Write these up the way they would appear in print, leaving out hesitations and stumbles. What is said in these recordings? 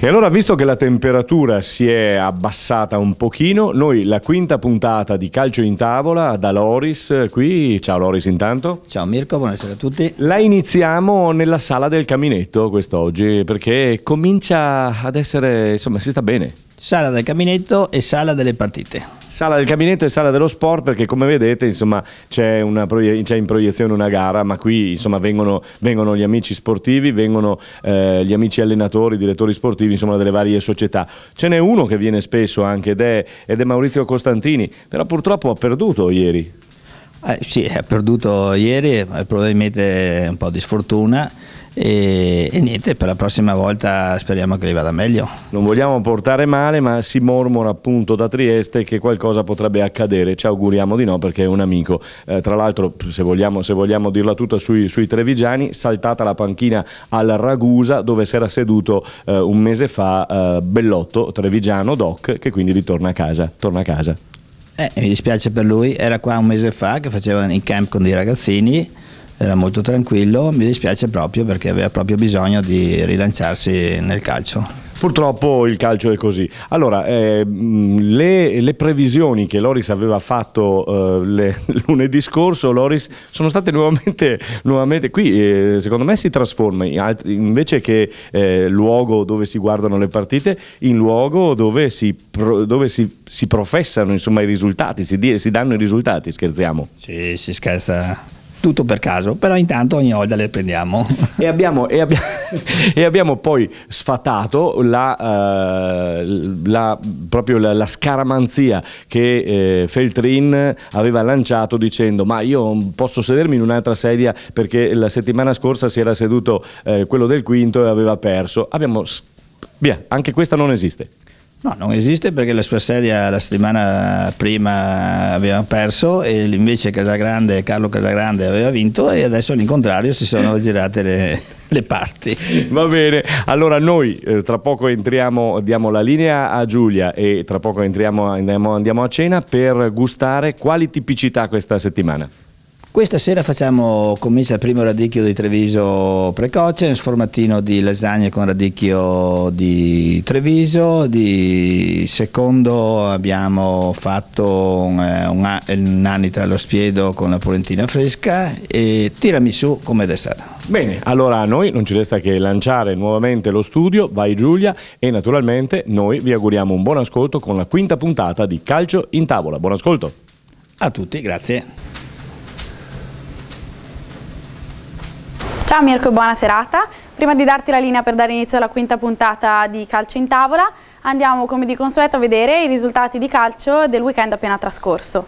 E allora, visto che la temperatura si è abbassata un pochino, noi la quinta puntata di Calcio in Tavola da Loris qui, ciao Loris intanto. Ciao Mirko, buonasera a tutti. La iniziamo nella sala del caminetto quest'oggi perché comincia ad essere, insomma, si sta bene. Sala del caminetto e sala delle partite. Sala del caminetto e sala dello sport, perché come vedete, insomma, c'è in proiezione una gara, ma qui insomma vengono gli amici sportivi, vengono gli amici allenatori, direttori sportivi, insomma, delle varie società. Ce n'è uno che viene spesso anche ed è Maurizio Costantini, però purtroppo ha perduto ieri. Sì, ha perduto ieri, probabilmente un po' di sfortuna. E niente, per la prossima volta speriamo che gli vada meglio. Non vogliamo portare male, ma si mormora appunto da Trieste che qualcosa potrebbe accadere. Ci auguriamo di no, perché è un amico. Tra l'altro, se vogliamo dirla tutta sui trevigiani, saltata la panchina al Ragusa, dove si era seduto un mese fa Bellotto, trevigiano doc, che quindi ritorna a casa. Torna a casa. Mi dispiace per lui, era qua un mese fa che faceva in camp con dei ragazzini. Era molto tranquillo, mi dispiace proprio perché aveva proprio bisogno di rilanciarsi nel calcio. Purtroppo il calcio è così. Allora, le previsioni che Loris aveva fatto lunedì scorso, Loris, sono state nuovamente qui. Secondo me si trasforma invece che luogo dove si guardano le partite, in luogo dove si professano, insomma, i risultati, si danno i risultati. Scherziamo? Sì, si scherza. Tutto per caso, però intanto ogni volta le prendiamo. E abbiamo poi sfatato proprio la scaramanzia che Feltrin aveva lanciato dicendo: ma io posso sedermi in un'altra sedia perché la settimana scorsa si era seduto quello del quinto e aveva perso. Via, anche questa non esiste. No, non esiste perché la sua sedia la settimana prima aveva perso e invece Carlo Casagrande aveva vinto e adesso all'incontrario si sono girate le parti. Va bene, allora noi tra poco diamo la linea a Giulia e tra poco andiamo a cena per gustare quali tipicità questa settimana. Questa sera comincia il primo radicchio di Treviso precoce, un sformatino di lasagne con radicchio di Treviso, di secondo abbiamo fatto un nanitra allo spiedo con la polentina fresca e tiramisù come dessert. Bene, allora a noi non ci resta che lanciare nuovamente lo studio, vai Giulia, e naturalmente noi vi auguriamo un buon ascolto con la quinta puntata di Calcio in Tavola. Buon ascolto. A tutti, grazie. Ciao Mirko, buona serata. Prima di darti la linea per dare inizio alla quinta puntata di Calcio in Tavola, andiamo come di consueto a vedere i risultati di calcio del weekend appena trascorso.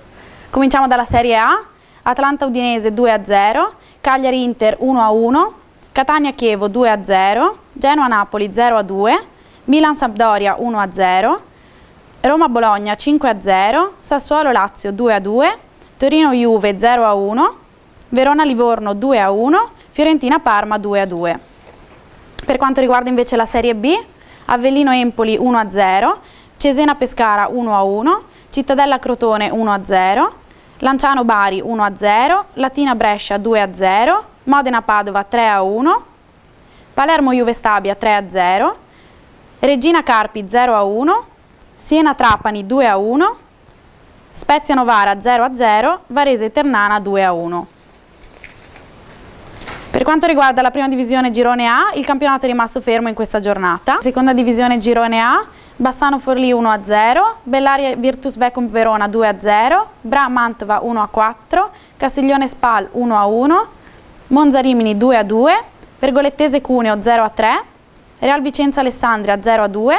Cominciamo dalla Serie A: Atalanta Udinese 2-0, Cagliari Inter 1-1, Catania Chievo 2-0, Genoa Napoli 0-2, Milan Sampdoria 1-0, Roma Bologna 5-0, Sassuolo Lazio 2-2, Torino Juve 0-1, Verona Livorno 2-1, Fiorentina Parma 2-2. Per quanto riguarda invece la Serie B, Avellino Empoli 1-0, Cesena Pescara 1-1, Cittadella Crotone 1-0, Lanciano Bari 1-0, Latina Brescia 2-0, Modena Padova 3-1, Palermo Juve Stabia 3-0, Regina Carpi 0-1, Siena Trapani 2-1, Spezia Novara 0-0, Varese Ternana 2-1. Per quanto riguarda la prima divisione Girone A, il campionato è rimasto fermo in questa giornata. Seconda divisione Girone A, Bassano Forlì 1-0, Bellaria Virtus Vecum Verona 2-0, Bra Mantova 1-4, Castiglione Spal 1-1, Monza Rimini 2-2, Vergolettese Cuneo 0-3, Real Vicenza Alessandria 0-2,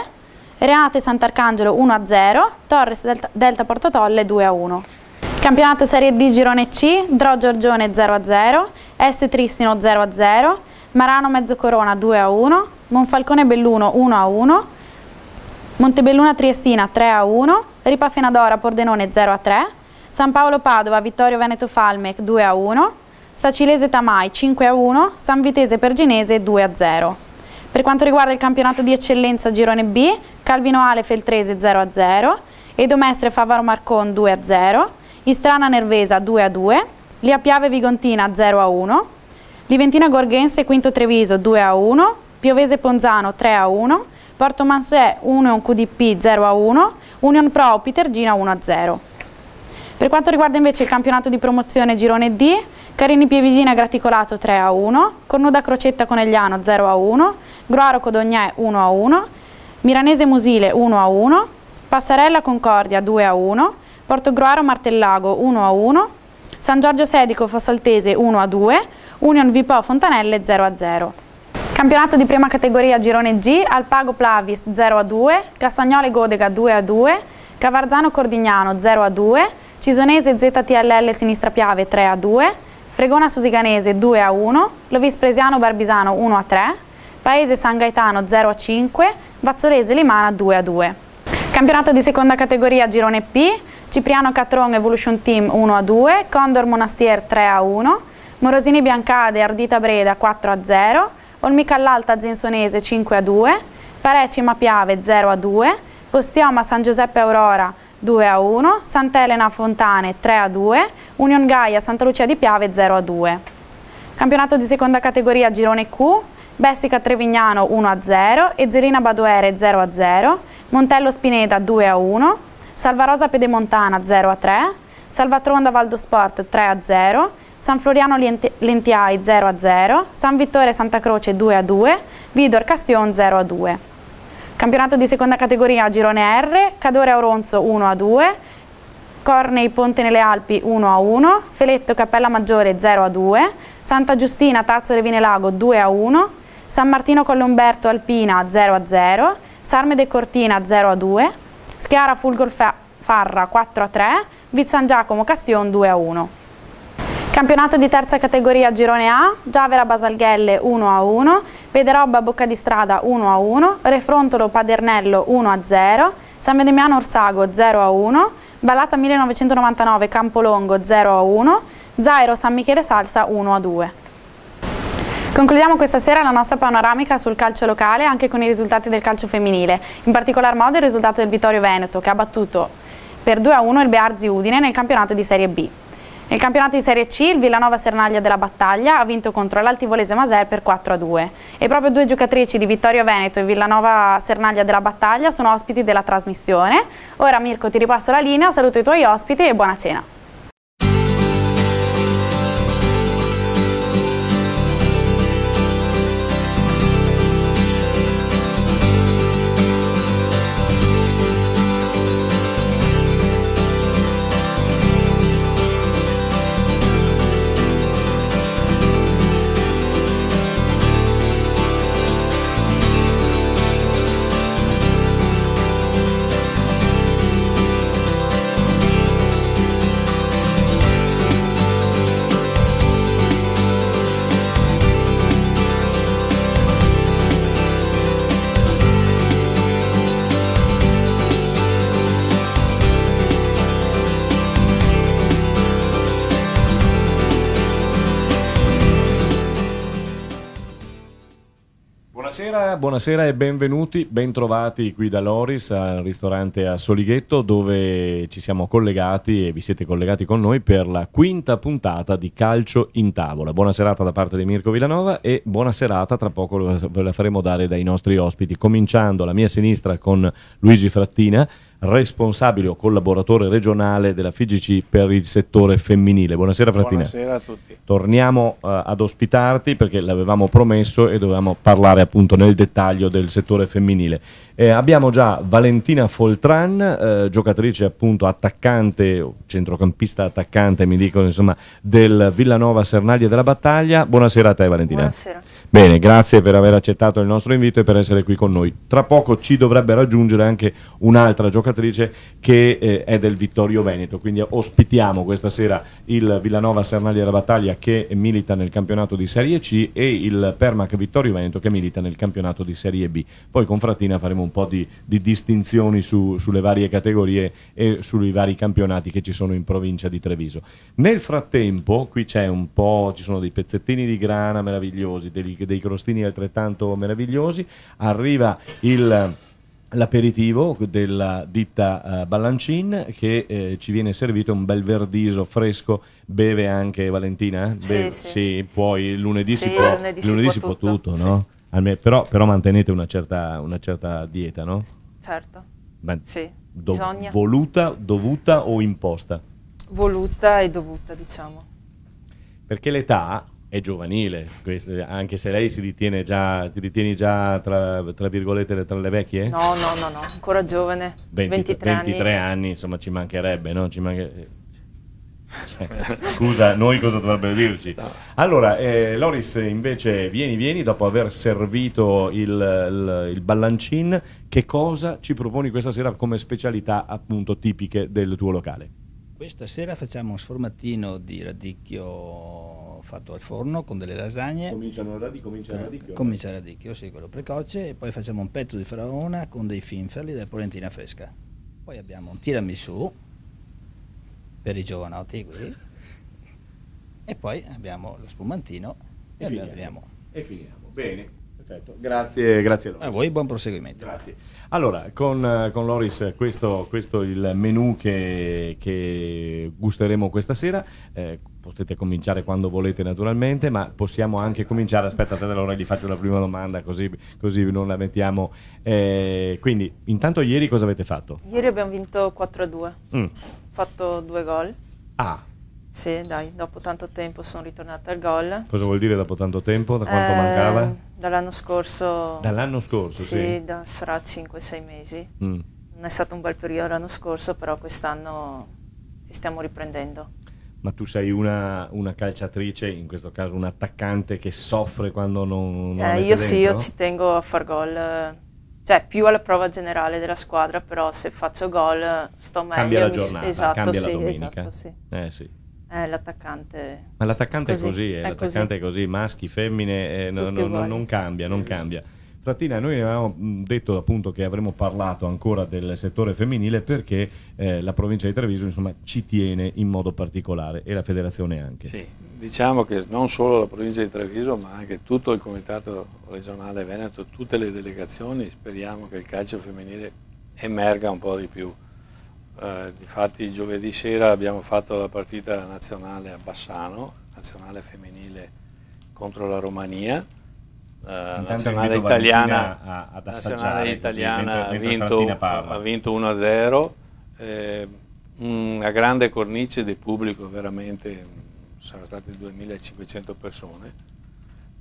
Renate Sant'Arcangelo 1-0, Torres Delta Porto Tolle 2-1. Campionato Serie D Girone C, Dro Giorgione 0-0, Este Trissino 0-0, Marano Mezzocorona 2-1, Monfalcone Belluno 1-1, Montebelluna Triestina 3-1, Ripa Fenadora Pordenone 0-3, San Paolo Padova Vittorio Veneto Falmec 2-1, Sacilese Tamai 5-1, San Vitese Perginese 2-0. Per quanto riguarda il campionato di eccellenza Girone B, Calvino Ale Feltrese 0-0, Edomestre Favaro Marcon 2-0, Istrana Nervesa 2-2, Lia Piave Vigontina 0-1, Liventina Gorghense Quinto Treviso 2-1, Piovese Ponzano 3-1, Porto Mansuet Union QDP 0-1, Union Pro Pitergina 1-0. Per quanto riguarda invece il campionato di promozione Girone D, Carini Pievigina Graticolato 3-1, Cornuda Crocetta Conegliano 0-1, Gruaro Codognè 1-1, Miranese Musile 1-1, Passarella Concordia 2-1, Portogruaro Martellago 1-1, San Giorgio Sedico Fossaltese 1-2, Union Vipò Fontanelle 0-0. Campionato di prima categoria Girone G, Alpago Plavis 0-2, Castagnole Godega 2-2, Cavarzano Cordignano 0-2, Cisonese ZTLL Sinistra Piave 3-2, Fregona Susiganese 2-1, Lovis Presiano Barbisano 1-3, Paese San Gaetano 0-5, Vazzolese Limana 2-2. Campionato di seconda categoria Girone P, Cipriano Catron Evolution Team 1-2, Condor Monastier 3-1, Morosini Biancade Ardita Breda 4-0, Olmicallalta Zensonese 5-2, Parecima Piave 0-2, Postioma San Giuseppe Aurora 2-1, Sant'Elena Fontane 3-2, Union Gaia Santa Lucia di Piave 0-2. Campionato di seconda categoria Girone Q, Bessica Trevignano 1-0, Ezzelina Baduere 0-0, Montello Spineda 2-1, Salvarosa Pedemontana 0-3, Salvatronda Valdosport 3-0, San Floriano Lentiai 0-0, San Vittore Santa Croce 2-2, Vidor Castion 0-2. Campionato di seconda categoria Girone R, Cadore Auronzo 1-2, Cornei Ponte nelle Alpi 1-1, Feletto Cappella Maggiore 0-2, Santa Giustina Tarzo Revine Lago 2-1, San Martino Collomberto Alpina 0-0, Sarmede Cortina 0-2, Schiara Fulgor Farra 4-3, Vit San Giacomo Castion 2-1. Campionato di terza categoria Girone A, Giavera Basalghelle 1-1, Pederobba Bocca di Strada 1-1, Refrontolo Padernello 1-0, San Medemiano Orsago 0-1, Ballata 1999 Campolongo 0-1, Zairo San Michele Salsa 1-2. Concludiamo questa sera la nostra panoramica sul calcio locale anche con i risultati del calcio femminile, in particolar modo il risultato del Vittorio Veneto che ha battuto per 2-1 il Bearzi Udine nel campionato di Serie B. Nel campionato di Serie C il Villanova Sernaglia della Battaglia ha vinto contro l'Altivolese Maser per 4-2 e proprio due giocatrici di Vittorio Veneto e Villanova Sernaglia della Battaglia sono ospiti della trasmissione. Ora Mirko ti ripasso la linea, saluto i tuoi ospiti e buona cena. Buonasera e benvenuti, bentrovati qui da Loris al ristorante a Solighetto dove ci siamo collegati e vi siete collegati con noi per la quinta puntata di Calcio in Tavola. Buona serata da parte di Mirko Villanova e buona serata tra poco ve la faremo dare dai nostri ospiti, cominciando alla mia sinistra con Luigi Frattina, responsabile o collaboratore regionale della FIGC per il settore femminile. Buonasera Frattina. Buonasera a tutti. Torniamo ad ospitarti perché l'avevamo promesso e dovevamo parlare appunto nel dettaglio del settore femminile. Abbiamo già Valentina Foltran, giocatrice appunto attaccante, centrocampista attaccante mi dicono insomma del Villanova Sernaglia della Battaglia. Buonasera a te Valentina. Buonasera. Bene, grazie per aver accettato il nostro invito e per essere qui con noi. Tra poco ci dovrebbe raggiungere anche un'altra giocatrice che è del Vittorio Veneto, quindi ospitiamo questa sera il Villanova Sernaglia della Battaglia che milita nel campionato di Serie C e il Permac Vittorio Veneto che milita nel campionato di Serie B. Poi con Frattina faremo un po' di distinzioni sulle varie categorie e sui vari campionati che ci sono in provincia di Treviso. Nel frattempo qui c'è un po', ci sono dei pezzettini di grana meravigliosi, dei crostini altrettanto meravigliosi, arriva l'aperitivo della ditta Ballancin che ci viene servito un bel verdiso fresco. Beve anche Valentina? Sì, sì, poi lunedì sì, si può lunedì tutto, no? Però mantenete una certa dieta, no? Certo. Beh, Sì, bisogna. Voluta, dovuta o imposta? Voluta e dovuta, diciamo. Perché l'età è giovanile, anche se lei ti ritieni già tra virgolette tra le vecchie? No, ancora giovane, 23 anni, insomma ci mancherebbe, no? Scusa, noi cosa dovrebbero dirci? No. Allora, Loris invece vieni dopo aver servito il ballancin, che cosa ci proponi questa sera come specialità appunto tipiche del tuo locale? Questa sera facciamo un sformatino di radicchio fatto al forno con delle lasagne. Comincia il radicchio? Comincia il radicchio, sì, quello precoce, e poi facciamo un petto di faraona con dei finferli della polentina fresca. Poi abbiamo un tiramisù per i giovanotti qui, e poi abbiamo lo spumantino e finiamo. Bene, perfetto. Grazie Loris. A voi buon proseguimento. Grazie. Allora, con Loris questo è il menù che gusteremo questa sera. Potete cominciare quando volete naturalmente, ma possiamo anche cominciare. Aspettate, allora gli faccio la prima domanda così non la mettiamo. Quindi, intanto ieri cosa avete fatto? Ieri abbiamo vinto 4-2. Fatto 2 gol. Ah. Sì, dai, dopo tanto tempo sono ritornata al gol. Cosa vuol dire dopo tanto tempo? Da quanto mancava? Dall'anno scorso. Dall'anno scorso, sì. Sarà 5-6 mesi. Non è stato un bel periodo l'anno scorso, però quest'anno ci stiamo riprendendo. Ma tu sei una calciatrice, in questo caso un attaccante che soffre quando non io sì, io ci tengo a far gol. Cioè, più alla prova generale della squadra, però se faccio gol sto meglio. Cambia la giornata, esatto, cambia sì, la domenica. Esatto, sì. Sì. L'attaccante. Ma l'attaccante è così, l'attaccante è così, maschi, femmine, non cambia. Frattina, noi avevamo detto appunto che avremmo parlato ancora del settore femminile perché la provincia di Treviso insomma ci tiene in modo particolare, e la federazione anche. Sì, diciamo che non solo la provincia di Treviso ma anche tutto il comitato regionale Veneto, tutte le delegazioni, speriamo che il calcio femminile emerga un po' di più. Difatti giovedì sera abbiamo fatto la partita nazionale a Bassano, nazionale femminile contro la Romania. Nazionale italiana ha vinto 1-0, una grande cornice di pubblico, veramente saranno state 2500 persone,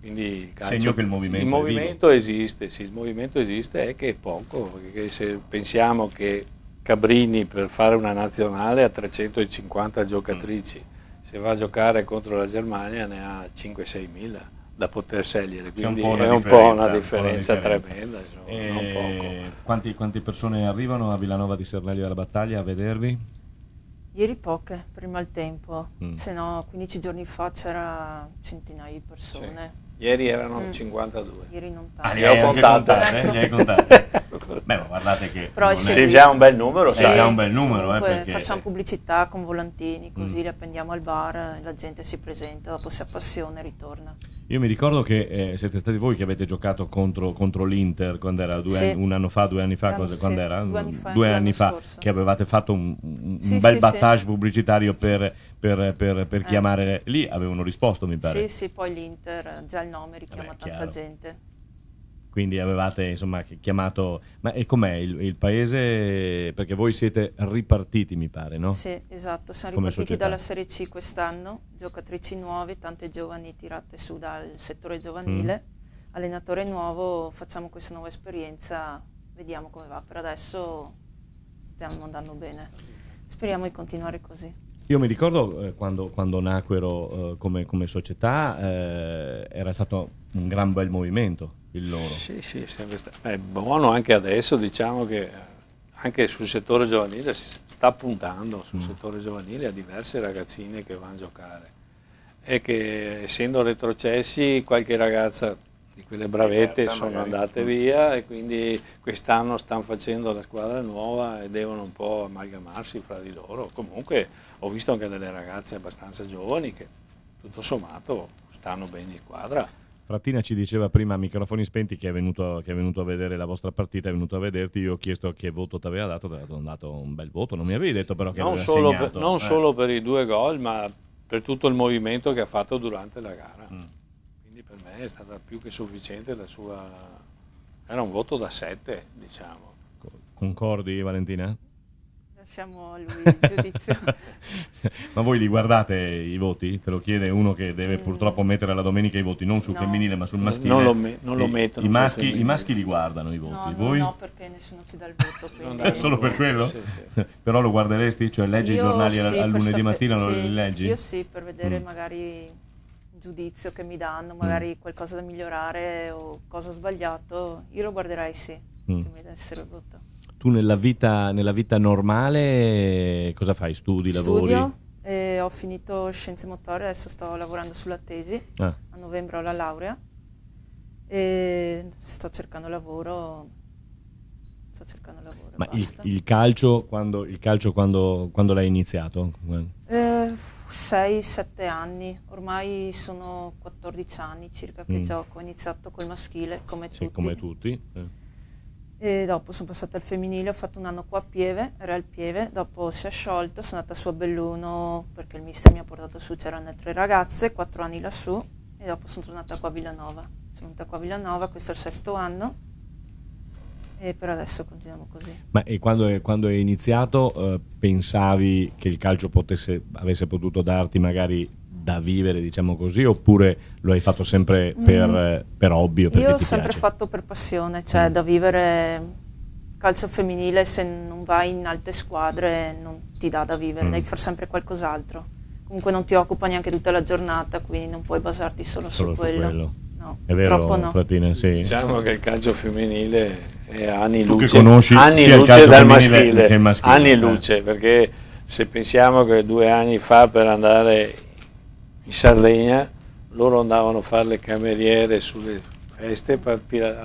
quindi il calcio, segno che il movimento esiste, sì, il movimento esiste, è che è poco, perché se pensiamo che Cabrini per fare una nazionale ha 350 giocatrici, se va a giocare contro la Germania ne ha 5-6 mila da poter scegliere, quindi è un po' una differenza tremenda, insomma, non poco. Quante persone arrivano a Villanova di Sernelli della Battaglia a vedervi? Ieri poche, prima il tempo, se no 15 giorni fa c'era centinaia di persone. Sì. Ieri erano 52. Ieri non tanto. Li ho contate. Li hai contate. Beh, guardate che sì, già un bel numero. Sì, già un bel numero. Perché facciamo pubblicità con volantini, così li appendiamo al bar, la gente si presenta, dopo si appassiona e ritorna. Io mi ricordo che siete stati voi che avete giocato contro l'Inter quando era un anno fa, 2 anni fa, quando era? 2 anni fa, che avevate fatto un bel battage pubblicitario per chiamare. Lì avevano risposto, mi pare. Sì, poi l'Inter, già il nome richiama tanta gente. Quindi avevate insomma chiamato. Ma e com'è il paese? Perché voi siete ripartiti, mi pare, no? Sì, esatto, siamo ripartiti dalla Serie C quest'anno, giocatrici nuove, tante giovani tirate su dal settore giovanile, allenatore nuovo, facciamo questa nuova esperienza, vediamo come va. Per adesso stiamo andando bene, speriamo di continuare così. Io mi ricordo quando nacquero come società, era stato un gran bel movimento il loro. Sì, sempre è buono anche adesso, diciamo che anche sul settore giovanile si sta puntando sul settore giovanile a diverse ragazzine che vanno a giocare, e che essendo retrocessi qualche ragazza di quelle bravette sono andate via, e quindi quest'anno stanno facendo la squadra nuova e devono un po' amalgamarsi fra di loro. Comunque ho visto anche delle ragazze abbastanza giovani che tutto sommato stanno bene in squadra. Frattina ci diceva prima a microfoni spenti che è venuto a vedere la vostra partita, è venuto a vederti. Io ho chiesto che voto ti aveva dato, ti aveva dato un bel voto, non mi avevi detto però che non aveva solo segnato. Non solo per i 2 gol, ma per tutto il movimento che ha fatto durante la gara. quindi per me è stata più che sufficiente la sua, era un voto da 7, diciamo. Concordi, Valentina? Lasciamo a lui il giudizio. Ma voi li guardate i voti? Te lo chiede uno che deve purtroppo mettere la domenica i voti, non sul femminile ma sul maschile. Non lo mettono. I maschi li guardano i voti. Voi? No, perché nessuno ci dà il voto. È solo per quello? Sì, sì. Però lo guarderesti? Cioè leggi i giornali al lunedì mattina, non li leggi? Io sì, per vedere magari il giudizio che mi danno, magari qualcosa da migliorare o cosa ho sbagliato, io lo guarderei sì, se mi dessero il voto. Tu nella vita normale cosa fai? Studi, lavori? Studio, ho finito scienze motorie, adesso sto lavorando sulla tesi, a novembre ho la laurea e sto cercando lavoro. Ma il calcio quando l'hai iniziato? 6-7 anni, ormai sono 14 anni circa che gioco, ho iniziato col maschile come tutti. Sì, come tutti. E dopo sono passata al femminile, ho fatto un anno qua a Pieve, Real Pieve, dopo si è sciolto, sono andata su a Belluno perché il mister mi ha portato su, c'erano 3 ragazze, 4 anni lassù e dopo sono tornata qua a Villanova. Sono venuta qua a Villanova, questo è il 6º anno e per adesso continuiamo così. Ma e quando hai iniziato pensavi che il calcio avesse potuto darti magari da vivere, diciamo così, oppure lo hai fatto sempre per hobby o perché Io ho ti sempre piace? fatto per passione, cioè da vivere calcio femminile, se non vai in alte squadre non ti dà da vivere, devi fare sempre qualcos'altro. Comunque non ti occupa neanche tutta la giornata, quindi non puoi basarti solo su quello. No, è vero, purtroppo no. Fratina, sì. Diciamo che il calcio femminile è anni Tu luce, che conosci anni sia il luce calcio dal femminile che il maschile, anni luce, perché se pensiamo che 2 anni fa per andare in Sardegna loro andavano a fare le cameriere sulle feste per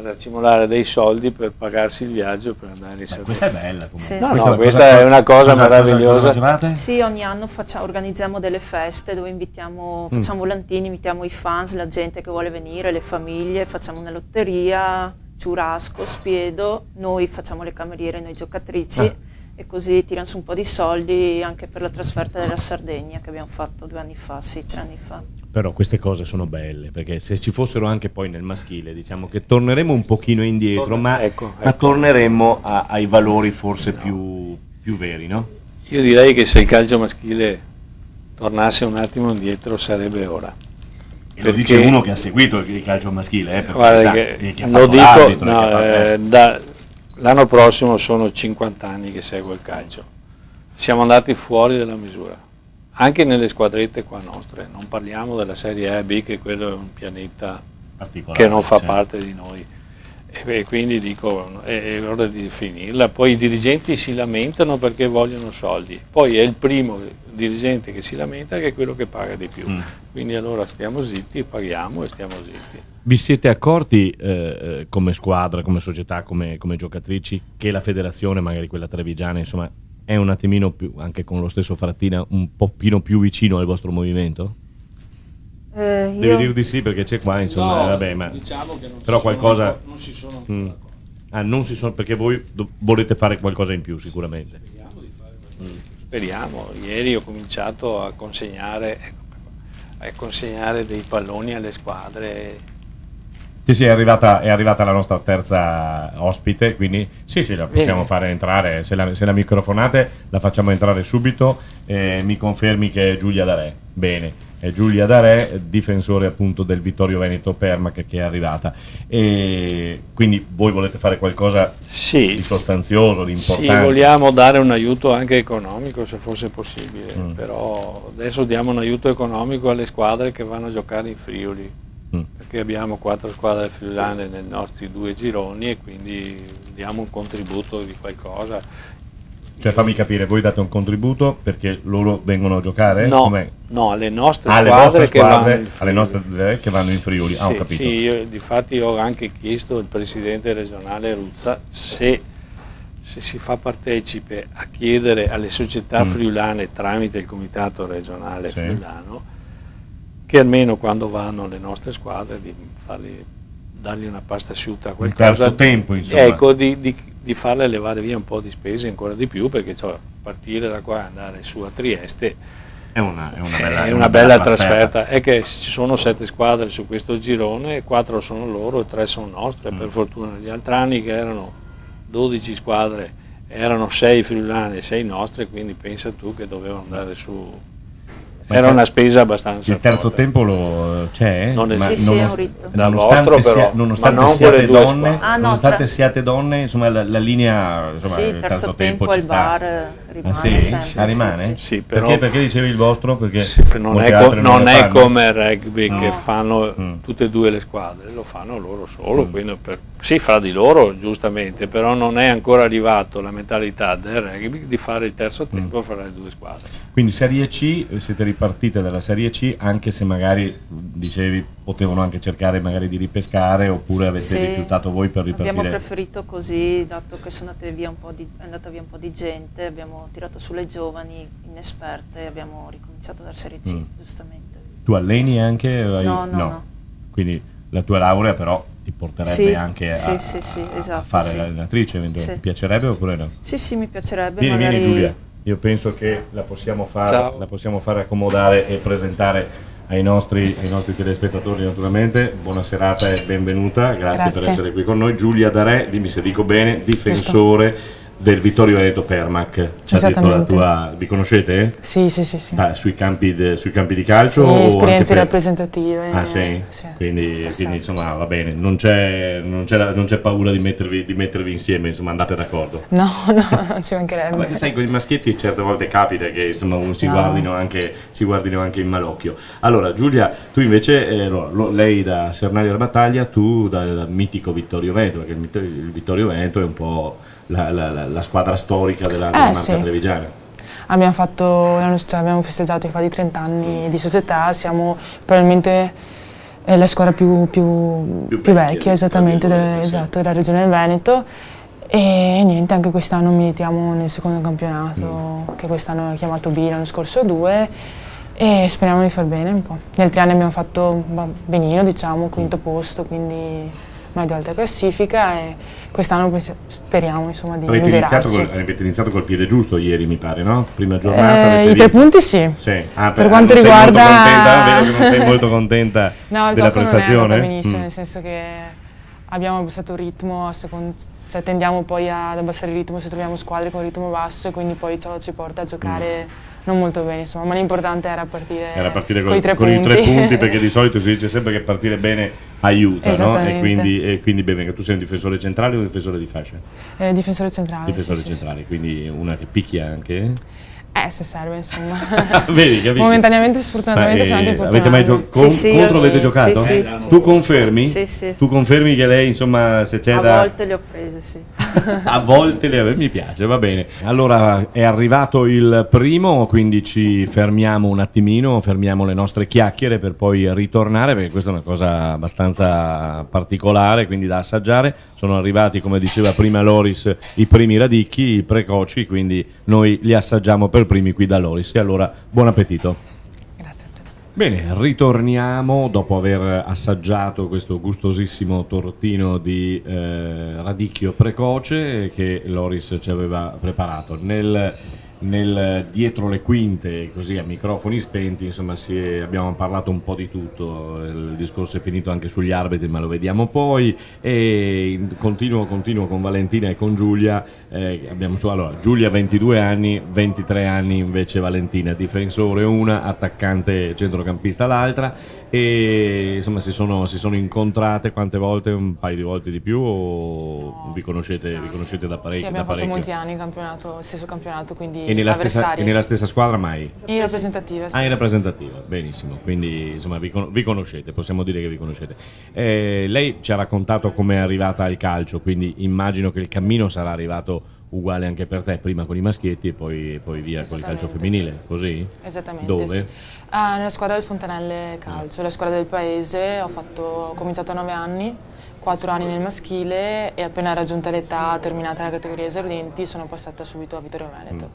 accumulare dei soldi per pagarsi il viaggio per andare in Sardegna. Questa è bella comunque. Sì. No, questa è una cosa meravigliosa. Cosa Sì, ogni anno organizziamo delle feste dove invitiamo, facciamo volantini, invitiamo i fans, la gente che vuole venire, le famiglie, facciamo una lotteria, ciurasco, spiedo, noi facciamo le cameriere, noi giocatrici e così tirano su un po' di soldi anche per la trasferta della Sardegna che abbiamo fatto 2 anni fa, sì, 3 anni fa. Però queste cose sono belle, perché se ci fossero anche poi nel maschile, diciamo che torneremo un pochino indietro, ma torneremmo ai valori forse più veri, no? Io direi che se il calcio maschile tornasse un attimo indietro sarebbe ora. E lo dice uno che ha seguito il calcio maschile, guarda che lo dico, l'anno prossimo sono 50 anni che seguo il calcio, siamo andati fuori della misura, anche nelle squadrette qua nostre, non parliamo della Serie A e B che quello è un pianeta che non fa parte di noi e quindi dico è ora di finirla. Poi i dirigenti si lamentano perché vogliono soldi, poi è il primo dirigente che si lamenta che è quello che paga di più, quindi allora stiamo zitti, paghiamo e stiamo zitti. Vi siete accorti come squadra, come società, come giocatrici che la federazione, magari quella trevigiana, insomma, è un attimino più, anche con lo stesso Frattina, un pochino più vicino al vostro movimento? Devi dire di sì perché c'è qua, insomma, no, vabbè, ma diciamo che però qualcosa non si sono ancora non si sono, perché voi volete fare qualcosa in più sicuramente. Speriamo di fare speriamo. Ieri ho cominciato a consegnare dei palloni alle squadre. Sì, è arrivata la nostra terza ospite, quindi sì, la possiamo fare entrare, se la microfonate la facciamo entrare subito. Mi confermi che è Giulia D'Arè? Bene, è Giulia D'Arè, difensore appunto del Vittorio Veneto Permac, che è arrivata, e quindi voi volete fare qualcosa di sostanzioso, di importante? Sì, vogliamo dare un aiuto anche economico se fosse possibile, però adesso diamo un aiuto economico alle squadre che vanno a giocare in Friuli, perché abbiamo 4 squadre friulane nei nostri 2 gironi e quindi diamo un contributo di qualcosa. Cioè fammi capire, voi date un contributo perché loro vengono a giocare? No, alle nostre squadre che vanno in Friuli. Sì, Ho capito. Sì, io difatti ho anche chiesto al presidente regionale Ruzza se si fa partecipe a chiedere alle società friulane tramite il comitato regionale friulano che almeno quando vanno le nostre squadre di dargli una pasta asciutta, qualcosa, un terzo tempo, insomma. Ecco, di farle levare via un po' di spese ancora di più, perché partire da qua e andare su a Trieste È una bella trasferta. È che ci sono 7 squadre su questo girone, 4 sono loro e 3 sono nostre, per fortuna. Gli altri anni che erano 12 squadre, erano 6 friulane e 6 nostre, quindi pensa tu che dovevano andare su. Era una spesa abbastanza Il terzo forte. tempo c'è? Non Sì, sì, è un ritmo. Dal vostro però, nonostante ma non siate quelle due donne, squadre. nonostante siate donne, insomma la linea, insomma, Sì, il terzo tempo al ci sta. bar rimane Sì? sempre. Rimane? Sì. Sì, però Perché dicevi il vostro? Perché sì, non molte è, altre non lo è fanno? come il rugby che No. fanno tutte e due le squadre, lo fanno loro solo, quindi sì, fra di loro giustamente, però non è ancora arrivato la mentalità del rugby di fare il terzo tempo fra le due squadre. Quindi Serie C, siete ripartite dalla Serie C, anche se magari, dicevi, potevano anche cercare magari di ripescare, oppure avete Sì, rifiutato voi per ripartire? abbiamo preferito così, dato che è andata via un po' di gente, abbiamo tirato sulle giovani inesperte e abbiamo ricominciato dalla Serie C, giustamente. Tu alleni anche? No. Quindi la tua laurea però ti porterebbe anche a esatto, fare sì. l'allenatrice eventualmente. Sì. Ti piacerebbe oppure no? Sì, mi piacerebbe. Vieni Giulia, io penso che la possiamo fare accomodare e presentare ai nostri telespettatori naturalmente. Buona serata e benvenuta, grazie per essere qui con noi. Giulia Darè, dimmi se dico bene, difensore del Vittorio Veneto Permac. Esattamente. Vi conoscete? Sì. Sui campi di calcio? Sì, o esperienze anche rappresentative. Ah sì? Sì. Quindi insomma va bene, non c'è paura di mettervi insieme, insomma andate d'accordo. No, non ci mancherebbe. Vabbè, sai, con i maschietti certe volte capita che insomma si guardino anche in malocchio. Allora Giulia, tu invece, lei da Sernaglio della Battaglia, tu dal mitico Vittorio Veneto, perché il Vittorio Veneto è un po' la squadra storica della Marca Trevigiana. Abbiamo festeggiato i 30 anni di società, siamo probabilmente la squadra più vecchia esattamente della regione del Veneto. E niente, anche quest'anno militiamo nel secondo campionato, che quest'anno è chiamato B, l'anno scorso 2, e speriamo di far bene un po'. Negli altri anni abbiamo fatto benino, diciamo, quinto posto, quindi medio alta classifica, e quest'anno speriamo insomma di migliorarci. Avete iniziato col piede giusto ieri, mi pare, no? Prima giornata. I 3 punti sì. Per quanto riguarda... Vedo che non sei molto contenta no, della prestazione. Non è andata benissimo, nel senso che abbiamo abbassato il ritmo, cioè tendiamo poi ad abbassare il ritmo se troviamo squadre con ritmo basso, e quindi poi ciò ci porta a giocare non molto bene, insomma, ma l'importante era partire con i 3 punti. Perché di solito si dice sempre che partire bene aiuta, no? E quindi bene, tu sei un difensore centrale o un difensore di fascia? Difensore centrale. Difensore centrale, quindi una che picchia anche? Se serve, insomma. Vedi, capisci? Momentaneamente, sfortunatamente, sono anche infortunata. Avete mai contro avete giocato? Sì. Tu confermi? Sì. Tu confermi che lei, insomma, se c'è A volte le ho prese, sì. A volte mi piace, va bene. Allora, è arrivato il primo, quindi ci fermiamo un attimino, fermiamo le nostre chiacchiere per poi ritornare, perché questa è una cosa abbastanza particolare, quindi da assaggiare. Sono arrivati, come diceva prima Loris, i primi radicchi, i precoci, quindi noi li assaggiamo per primi qui da Loris. E allora, buon appetito. Grazie. Bene, ritorniamo dopo aver assaggiato questo gustosissimo tortino di radicchio precoce che Loris ci aveva preparato. Nel dietro le quinte, così a microfoni spenti, insomma abbiamo parlato un po' di tutto. Il discorso è finito anche sugli arbitri, ma lo vediamo poi. E continuo con Valentina e con Giulia. Allora, Giulia 22 anni, 23 anni invece Valentina, difensore una, attaccante centrocampista l'altra, e insomma si sono incontrate quante volte? Un paio di volte di più, o vi conoscete da parecchio? Sì, abbiamo fatto molti anni in stesso campionato, quindi e nella stessa squadra mai? In rappresentativa, sì. In rappresentativa, benissimo, quindi insomma vi conoscete, possiamo dire che vi conoscete. Lei ci ha raccontato come è arrivata al calcio, quindi immagino che il cammino sarà arrivato uguale anche per te, prima con i maschietti e poi via con il calcio femminile, così? Esattamente. Dove? Sì. Nella squadra del Fontanelle Calcio, la squadra del paese. Ho cominciato a 9 anni, 4 anni nel maschile, e appena raggiunta l'età, terminata la categoria esordenti, sono passata subito a Vittorio Veneto.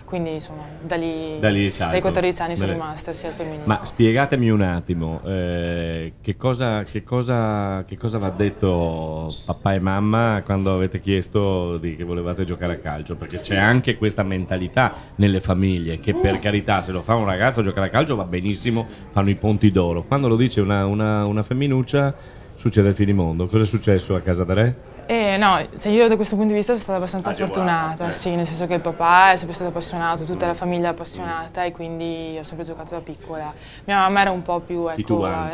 quindi insomma dai salto. 14 anni sono rimasta sia al femminile. Ma spiegatemi un attimo, che cosa va detto papà e mamma quando avete chiesto che volevate giocare a calcio? Perché c'è anche questa mentalità nelle famiglie che, per carità, se lo fa un ragazzo giocare a calcio va benissimo, fanno i ponti d'oro. Quando lo dice una femminuccia succede il finimondo. Cosa è successo a casa da Re? No, cioè io da questo punto di vista sono stata abbastanza fortunata, sì, nel senso che il papà è sempre stato appassionato, tutta la famiglia è appassionata e quindi ho sempre giocato da piccola. Mia mamma era un po' più,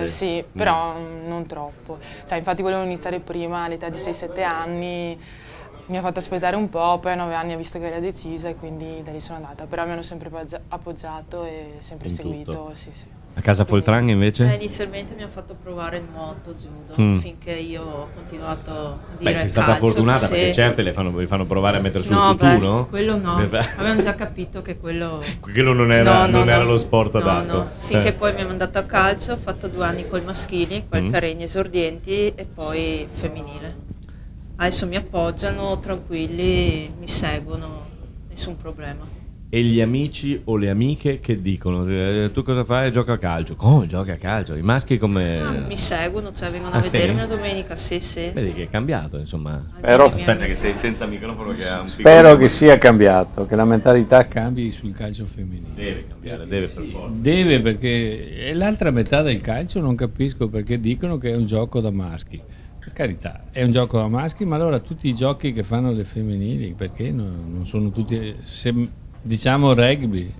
sì, però non troppo. Cioè, infatti volevo iniziare prima, all'età di 6-7 anni, mi ha fatto aspettare un po', poi a 9 anni ha visto che era decisa e quindi da lì sono andata. Però mi hanno sempre appoggiato e sempre seguito, sì. A casa Foltrang invece? Inizialmente mi hanno fatto provare il nuoto, judo, finché io ho continuato a dire sei stata fortunata, perché certe vi fanno provare a mettere sul tutù, no? Quello no, avevamo già capito che quello non era lo sport adatto. No. Finché poi mi hanno mandato a calcio, ho fatto 2 anni con i maschili, poi Caregni esordienti e poi femminile. Adesso mi appoggiano, tranquilli, mi seguono, nessun problema. E gli amici o le amiche che dicono tu cosa fai? Gioca a calcio. Come gioca a calcio? I maschi come... mi seguono, cioè vengono a vedermi la domenica, sì. Vedi che è cambiato, insomma. Però aspetta che sei senza microfono, che ha un spero che sia cambiato, che la mentalità cambi sul calcio femminile. Deve cambiare, deve per forza. Deve, perché l'altra metà del calcio non capisco perché dicono che è un gioco da maschi. Per carità, è un gioco da maschi, ma allora tutti i giochi che fanno le femminili, perché non sono tutti... Diciamo rugby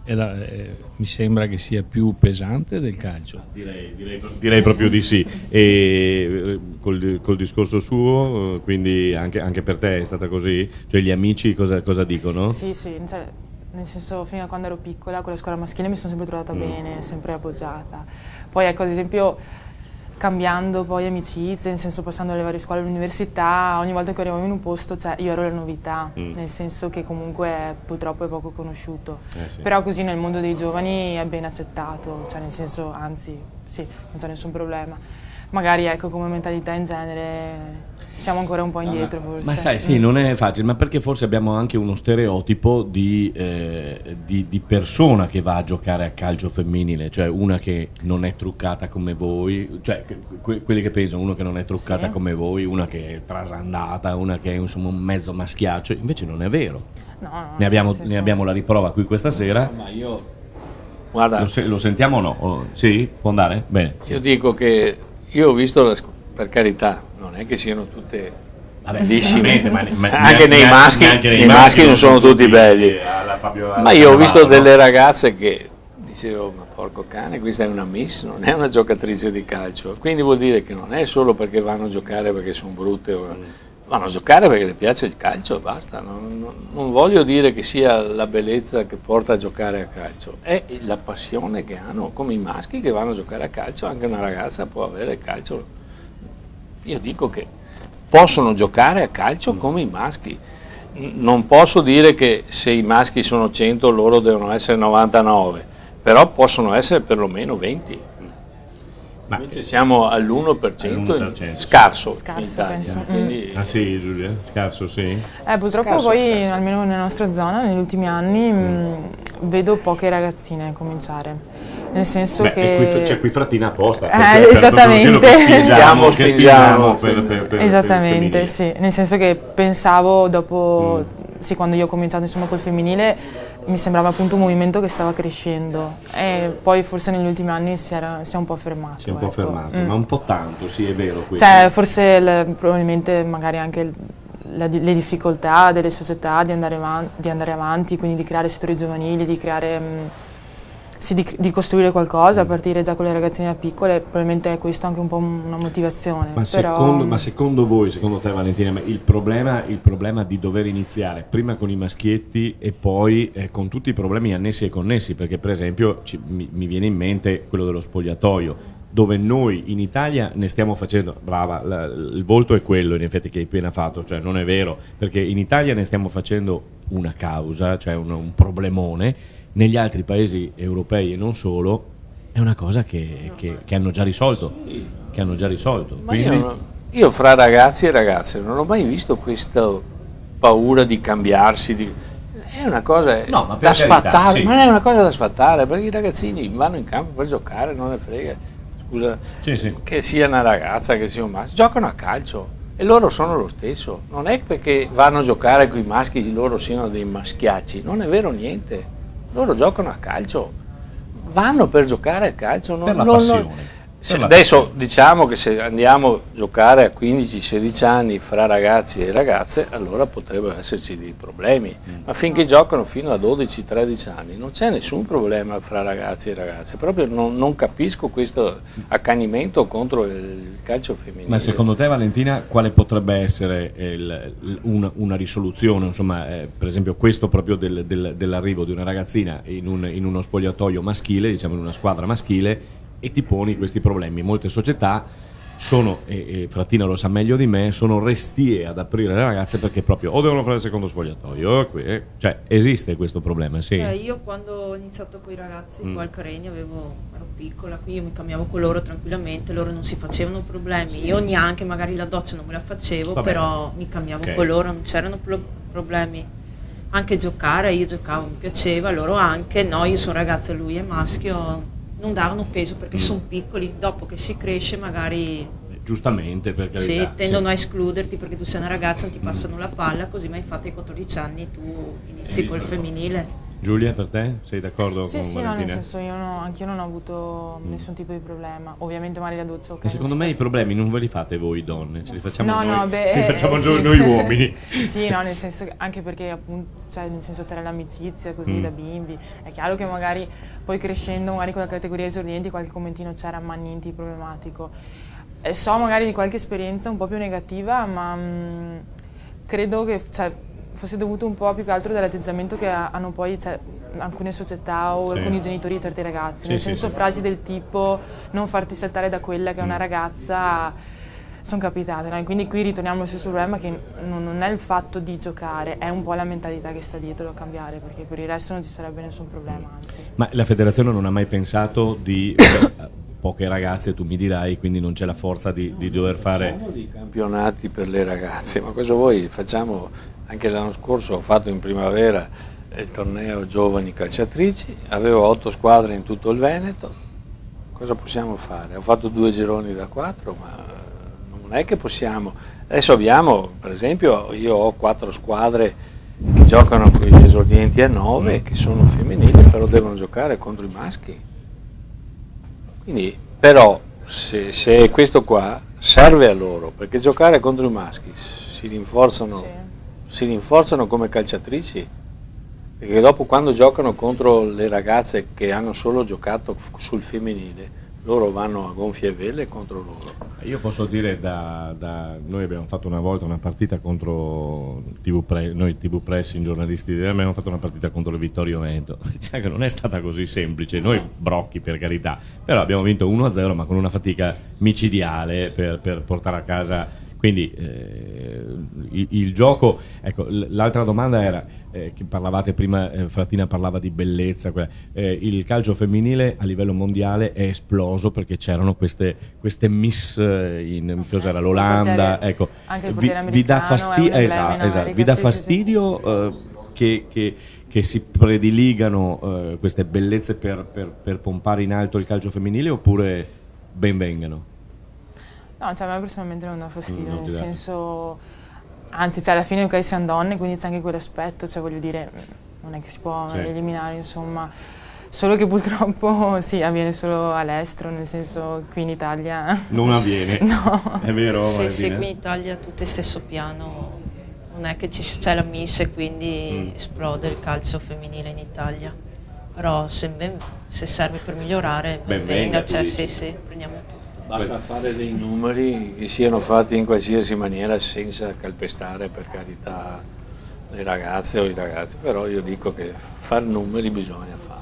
mi sembra che sia più pesante del calcio. Direi proprio di sì. E col discorso suo, quindi anche per te è stata così? Cioè gli amici cosa dicono? Sì, cioè, nel senso, fino a quando ero piccola con la scuola maschile mi sono sempre trovata bene, sempre appoggiata. Poi ecco, ad esempio, cambiando poi amicizie, nel senso passando alle varie scuole all'università, ogni volta che arrivavo in un posto, cioè io ero la novità, nel senso che comunque purtroppo è poco conosciuto, sì. Però così nel mondo dei giovani è ben accettato, cioè nel senso, anzi, sì, non c'è nessun problema. Magari ecco, come mentalità in genere siamo ancora un po' indietro forse. Ma sai, sì, non è facile, ma perché forse abbiamo anche uno stereotipo di persona che va a giocare a calcio femminile, cioè una che non è truccata come voi, cioè quelli che pensano, uno che non è truccata come voi, una che è trasandata, una che è insomma un mezzo maschiaccio, invece non è vero. No, ne abbiamo la riprova qui questa sera. Ma io... Guarda, lo sentiamo o no? Sì? Può andare? Bene. Io dico che io ho visto, per carità, non è che siano tutte bellissime, anche nei maschi, i maschi non sono tutti belli, ma io ho visto delle ragazze che dicevo, ma porco cane, questa è una miss, non è una giocatrice di calcio, quindi vuol dire che non è solo perché vanno a giocare perché sono brutte, vanno a giocare perché le piace il calcio e basta. Non voglio dire che sia la bellezza che porta a giocare a calcio, è la passione che hanno, come i maschi che vanno a giocare a calcio. Anche una ragazza può avere il calcio, io dico che possono giocare a calcio come i maschi. Non posso dire che se i maschi sono 100 loro devono essere 99, però possono essere perlomeno 20. Ma invece siamo all'1%, scarso in Italia. Quindi... Ah sì, Giulia? Scarso, sì? Purtroppo scarso, poi, almeno nella nostra zona, negli ultimi anni, vedo poche ragazzine cominciare. Nel senso che... C'è qui Frattina apposta. Esattamente. Spingiamo esattamente, per sì. Nel senso che pensavo dopo... Sì, quando io ho cominciato insomma col femminile mi sembrava appunto un movimento che stava crescendo e poi forse negli ultimi anni si è un po' fermato. Si è un po' fermato, ma un po' tanto, sì, è vero questo. Cioè forse probabilmente magari anche le difficoltà delle società di andare avanti, quindi di creare settori giovanili, di creare... di costruire qualcosa a partire già con le ragazzine piccole, probabilmente è questo anche un po' una motivazione. Ma secondo voi, secondo te Valentina, il problema di dover iniziare prima con i maschietti e poi con tutti i problemi annessi e connessi, perché per esempio mi viene in mente quello dello spogliatoio, dove noi in Italia ne stiamo facendo, brava, il volto è quello in effetti che hai appena fatto, cioè non è vero, perché in Italia ne stiamo facendo una causa, cioè un problemone. Negli altri paesi europei e non solo è una cosa che hanno già risolto, Ma quindi... io fra ragazzi e ragazze non ho mai visto questa paura di cambiarsi, È una cosa No, ma per da carità, sfattare, sì. ma non è una cosa da sfattare, perché i ragazzini vanno in campo per giocare, non ne frega, scusa, Sì. che sia una ragazza, che sia un maschio, giocano a calcio e loro sono lo stesso, non è perché vanno a giocare con i maschi loro siano dei maschiacci, non è vero niente, loro giocano a calcio, vanno per giocare a calcio, Per la passione. adesso diciamo che se andiamo a giocare a 15-16 anni fra ragazzi e ragazze, allora potrebbero esserci dei problemi, ma finché giocano fino a 12-13 anni non c'è nessun problema fra ragazzi e ragazze, proprio non capisco questo accanimento contro il calcio femminile. Ma secondo te, Valentina, quale potrebbe essere una risoluzione? Insomma, per esempio questo proprio dell'arrivo di una ragazzina in uno spogliatoio maschile, diciamo in una squadra maschile, e ti poni questi problemi. Molte società sono, e Frattina lo sa meglio di me, sono restie ad aprire le ragazze perché proprio o devono fare il secondo spogliatoio, cioè esiste questo problema, sì. Io quando ho iniziato con i ragazzi qua al Careni ero piccola, qui io mi cambiavo con loro tranquillamente, loro non si facevano problemi, io neanche magari la doccia non me la facevo, Vabbè. Però mi cambiavo con loro, non c'erano problemi. Anche giocare, io giocavo, mi piaceva, loro anche, no, io sono ragazza, lui è maschio, non davano peso perché sono piccoli, dopo che si cresce magari Giustamente, per carità. sì, tendono a escluderti perché tu sei una ragazza, non ti passano la palla, così ma infatti ai 14 anni tu inizi col femminile. Giulia, per te? Sei d'accordo Sì, con sì, no, Valentina? nel senso anch'io non ho avuto nessun tipo di problema. Ovviamente magari la doccia, ok. E secondo me i problemi non ve li fate voi donne, ce li facciamo No, noi, no, beh, ce li facciamo sì. noi uomini. Sì, no, nel senso che anche perché appunto, cioè, nel senso c'era l'amicizia così da bimbi. È chiaro che magari poi crescendo, magari con la categoria esordienti, qualche commentino c'era, ma niente di problematico. So magari di qualche esperienza un po' più negativa, ma credo che fosse dovuto un po' più che altro dall'atteggiamento che hanno poi alcune società o alcuni genitori di certi ragazzi, nel senso frasi del tipo non farti saltare da quella che è una ragazza, sono capitate, no? E quindi qui ritorniamo allo stesso problema che non è il fatto di giocare, è un po' la mentalità che sta dietro da cambiare, perché per il resto non ci sarebbe nessun problema, anzi. Ma la federazione non ha mai pensato di poche ragazze, tu mi dirai, quindi non c'è la forza di dover fare... Facciamo dei campionati per le ragazze, ma cosa vuoi? Facciamo, anche l'anno scorso ho fatto in primavera il torneo giovani calciatrici, avevo 8 squadre in tutto il Veneto, cosa possiamo fare? Ho fatto 2 gironi da 4, ma non è che possiamo... Adesso abbiamo, per esempio, io ho 4 squadre che giocano con gli esordienti a 9, che sono femminili, però devono giocare contro i maschi. Quindi, però, se questo qua serve a loro, perché giocare contro i maschi si rinforzano come calciatrici, perché dopo quando giocano contro le ragazze che hanno solo giocato sul femminile, loro vanno a gonfie vele contro loro. Io posso dire, noi abbiamo fatto una volta una partita contro noi TV Pressing, giornalisti, abbiamo fatto una partita contro il Vittorio Veneto, cioè che non è stata così semplice, noi brocchi per carità, però abbiamo vinto 1-0 ma con una fatica micidiale per portare a casa. Quindi il gioco, ecco, l'altra domanda era, che parlavate prima, Frattina parlava di bellezza, il calcio femminile a livello mondiale è esploso perché c'erano queste miss cos'era, l'Olanda, ecco, Anche il vi dà fastidio, esatto, vi dà fastidio che si prediligano queste bellezze per pompare in alto il calcio femminile, oppure ben vengano? No, cioè a me personalmente non dà fastidio, nel senso, anzi, cioè, alla fine ok siamo donne, quindi c'è anche quell'aspetto, cioè voglio dire, non è che si può eliminare, insomma, solo che purtroppo sì, avviene solo all'estero, nel senso qui in Italia non avviene, no. È vero? Sì, qui in Italia tutte stesso piano, non è che c'è la Miss e quindi esplode il calcio femminile in Italia, però se serve per migliorare, ben venga, cioè, sì, prendiamo tutto. Basta fare dei numeri che siano fatti in qualsiasi maniera senza calpestare, per carità, le ragazze o i ragazzi, però io dico che fare numeri bisogna farli.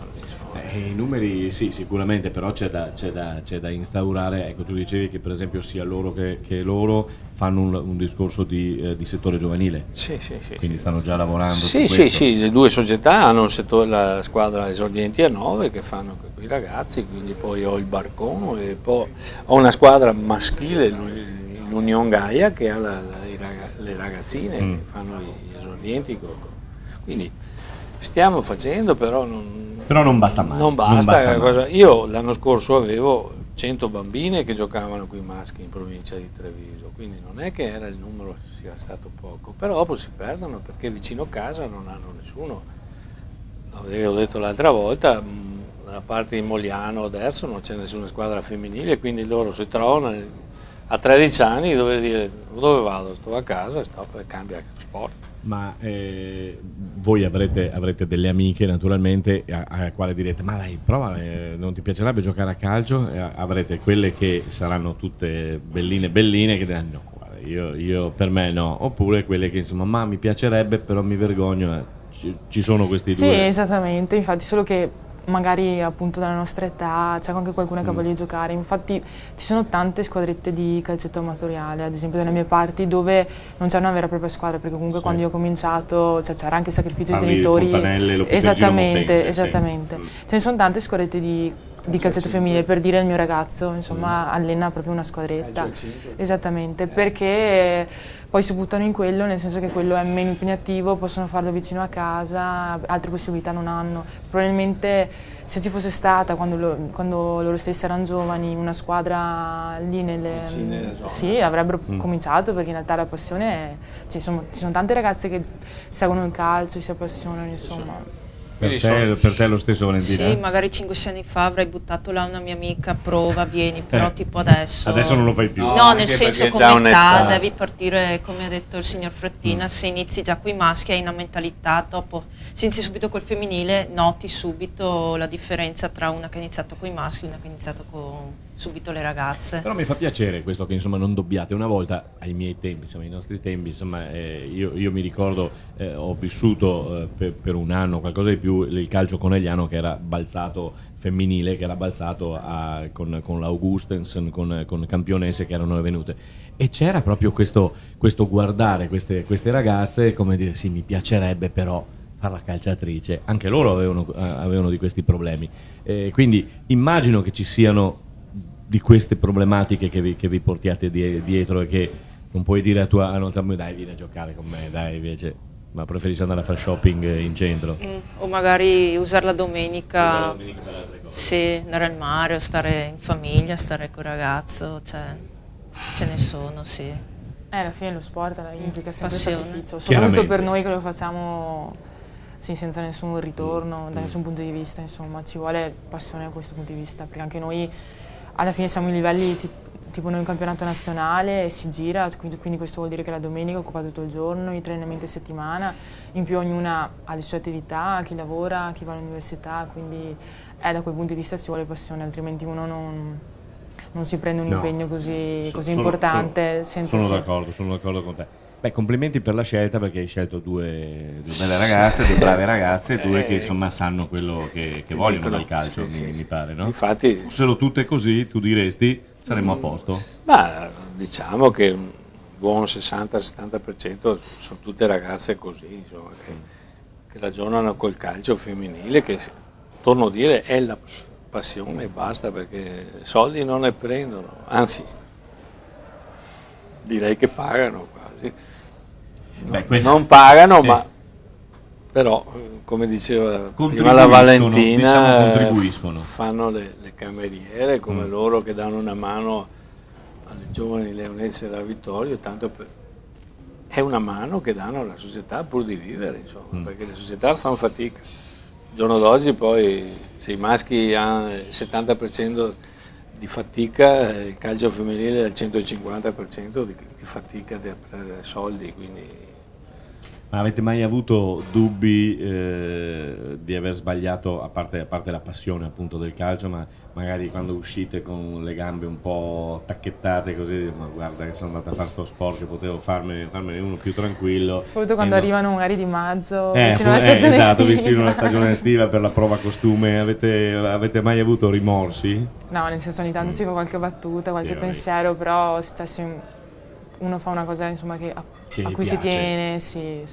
I numeri sì, sicuramente, però c'è da instaurare, ecco, tu dicevi che per esempio sia loro che loro fanno un discorso di settore giovanile, sì, quindi stanno già lavorando su sì, questo. sì, le due società hanno la squadra esordienti a 9 che fanno con i ragazzi, quindi poi ho il Barcone e poi ho una squadra maschile, l'Union Gaia, che ha le ragazzine che fanno gli esordienti, quindi Stiamo facendo, però non basta mai. Non basta. Io l'anno scorso avevo 100 bambine che giocavano con i maschi in provincia di Treviso, quindi non è che il numero sia stato poco, però dopo si perdono perché vicino a casa non hanno nessuno. L'avevo detto l'altra volta, dalla parte di Mogliano adesso non c'è nessuna squadra femminile, quindi loro si trovano a 13 anni di dover dire dove vado, sto a casa e stop e cambia sport. Ma voi avrete delle amiche naturalmente a quale direte ma dai prova, non ti piacerebbe giocare a calcio? Avrete quelle che saranno tutte belline che diranno no, guarda, io per me no, oppure quelle che insomma ma mi piacerebbe però mi vergogno, ci sono questi due? Sì, esattamente, infatti solo che magari appunto dalla nostra età c'è anche qualcuno che voglia giocare, infatti ci sono tante squadrette di calcetto amatoriale, ad esempio dalle mie parti, dove non c'è una vera e propria squadra, perché comunque quando io ho cominciato c'era anche il sacrificio dei genitori. Esattamente. Ce ne sono tante squadrette di calcetto femminile, per dire il mio ragazzo insomma allena proprio una squadretta, esattamente, perché poi si buttano in quello, nel senso che quello è meno impegnativo, possono farlo vicino a casa, altre possibilità non hanno. Probabilmente se ci fosse stata quando loro stessi erano giovani una squadra lì sì, avrebbero cominciato, perché in realtà la passione ci sono tante ragazze che seguono il calcio e si appassionano, insomma. Per te è lo stesso, Valentina? Sì, magari 5-6 anni fa avrei buttato là una mia amica, prova, vieni, però tipo adesso non lo fai più. No, nel senso come età devi partire, come ha detto il signor Frattina, se inizi già con i maschi hai una mentalità, dopo se inizi subito col femminile noti subito la differenza tra una che ha iniziato con i maschi e una che ha iniziato con subito le ragazze. Però mi fa piacere questo che insomma non dobbiate. Una volta ai miei tempi, insomma ai nostri tempi, insomma io mi ricordo ho vissuto per un anno qualcosa di più il calcio conegliano, che era balzato femminile, che era balzato con l'Augustensen, con campionesse che erano venute, e c'era proprio questo guardare queste ragazze come dire sì, mi piacerebbe però fare la calciatrice. Anche loro avevano di questi problemi, quindi immagino che ci siano di queste problematiche che vi portiate dietro, e che non puoi dire a tua moglie dai vieni a giocare con me, dai, invece ma preferisci andare a fare shopping in centro, o magari usare la domenica per altre cose. Sì, andare al mare o stare in famiglia, stare col ragazzo, cioè ce ne sono, sì. Alla fine lo sport implica sempre passione. Sacrificio, soprattutto per noi che lo facciamo sì, senza nessun ritorno da nessun punto di vista, insomma ci vuole passione da questo punto di vista, perché anche noi alla fine siamo in livelli tipo noi in campionato nazionale, si gira, quindi questo vuol dire che la domenica occupa tutto il giorno, i allenamenti a settimana, in più ognuna ha le sue attività, chi lavora, chi va all'università, quindi da quel punto di vista ci vuole passione, altrimenti uno non si prende un impegno così importante. Sono d'accordo con te. Beh, complimenti per la scelta, perché hai scelto due belle ragazze, due brave ragazze, due che insomma sanno quello che vogliono dal calcio, mi pare, no? Infatti, fossero tutte così, tu diresti, saremmo a posto? Ma diciamo che un buon 60-70% sono tutte ragazze così, insomma, che ragionano col calcio femminile, che torno a dire è la passione e basta, perché soldi non ne prendono, anzi direi che pagano quasi. Non pagano, sì. Ma però come diceva prima la Valentina, contribuiscono. Fanno le cameriere come loro, che danno una mano alle giovani leonesse della Vittorio, è una mano che danno alla società pur di vivere, insomma, perché le società fanno fatica. Il giorno d'oggi poi se i maschi hanno il 70% di fatica, il calcio femminile ha il 150% di fatica di prendere soldi, quindi. Ma avete mai avuto dubbi di aver sbagliato, a parte la passione appunto del calcio, ma magari quando uscite con le gambe un po' tacchettate così, ma guarda che sono andata a fare sto sport, che potevo farmene uno più tranquillo. Soprattutto quando arrivano magari di maggio, vicino alla stagione estiva. Esatto, vicino alla stagione estiva per la prova costume. Avete mai avuto rimorsi? No, nel senso ogni tanto si fa qualche battuta, qualche pensiero, però se uno fa una cosa insomma a cui si tiene, sì,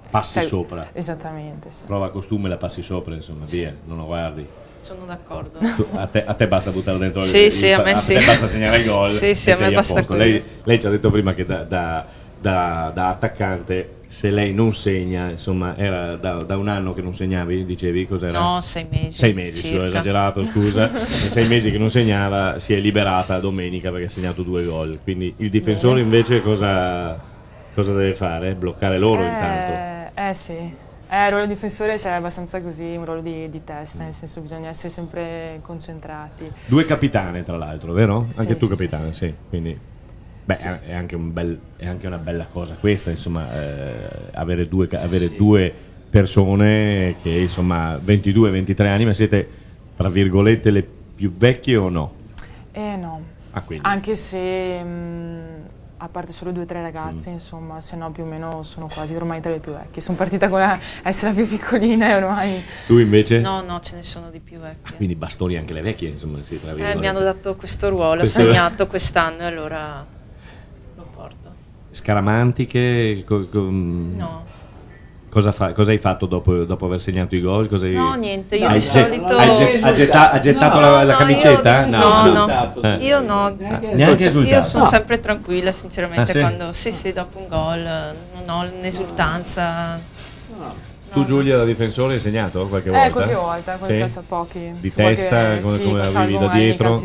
passi sopra. Esattamente. Sì. Prova costume, la passi sopra, insomma, via, non lo guardi. Sono d'accordo. A te basta buttare dentro sì, a me sì. A te basta segnare il gol. Sì, a me basta lei ci ha detto prima che da da attaccante, se lei non segna, insomma, era da un anno che non segnavi, dicevi, cos'era? No, 6 mesi. 6 mesi, sì, ho esagerato, scusa. 6 mesi che non segnava, si è liberata domenica perché ha segnato 2 gol. Quindi il difensore invece cosa deve fare? Bloccare loro intanto. Sì. Il ruolo di difensore è abbastanza così, un ruolo di testa, nel senso bisogna essere sempre concentrati. 2 capitane, tra l'altro, vero? Sì, anche tu sì, capitano, sì. Quindi, beh, sì. È anche una bella cosa questa, insomma, avere due persone che, insomma, 22-23 anni, ma siete, tra virgolette, le più vecchie o no? No. Quindi. Anche se... a parte solo 2 o 3 ragazze, insomma, se no più o meno sono quasi ormai tra le più vecchie. Sono partita con essere la più piccolina e ormai... Tu invece? No, ce ne sono di più vecchie. Quindi bastoni anche le vecchie, insomma, sì, tra virgolette. Mi hanno dato questo ruolo, ho segnato quest'anno e allora lo porto. Scaramantiche? No. Cosa hai fatto dopo aver segnato i gol? No, niente, io di solito... Ha gettato la camicetta? Io no. Neanche esultato? Io sono sempre tranquilla, sinceramente, quando... Sì, dopo un gol non ho un'esultanza... Tu Giulia da difensore hai segnato qualche volta? Qualche volta, pochi. Di testa, come la vivi da dietro?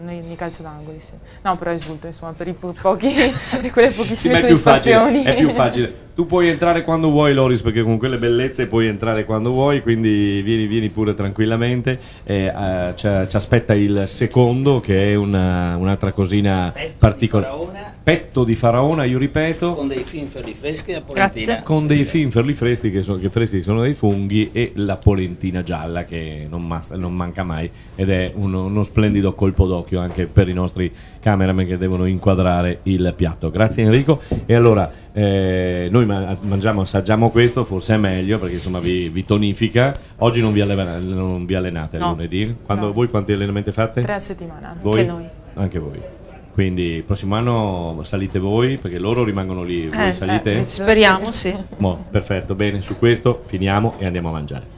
Nei calcio d'angoli, sì. No, però esulto, insomma, per quelle pochissime soddisfazioni. È più facile. Tu puoi entrare quando vuoi, Loris, perché con quelle bellezze puoi entrare quando vuoi, quindi vieni pure tranquillamente. Ci aspetta il secondo, che è un'altra cosina particolare. Petto di faraona, io ripeto. Con dei finferli freschi e la polentina. Grazie. Con dei finferli freschi che sono dei funghi, e la polentina gialla che non manca mai, ed è uno splendido colpo d'occhio anche per i nostri cameraman che devono inquadrare il piatto. Grazie Enrico. E allora noi assaggiamo questo, forse è meglio perché insomma vi tonifica. Oggi non vi allenate, no. Lunedì? No. Voi quanti allenamenti fate? 3 a settimana. Voi? Anche noi. Anche voi. Quindi il prossimo anno salite voi, perché loro rimangono lì, voi salite? Speriamo, sì. Perfetto, bene, su questo finiamo e andiamo a mangiare.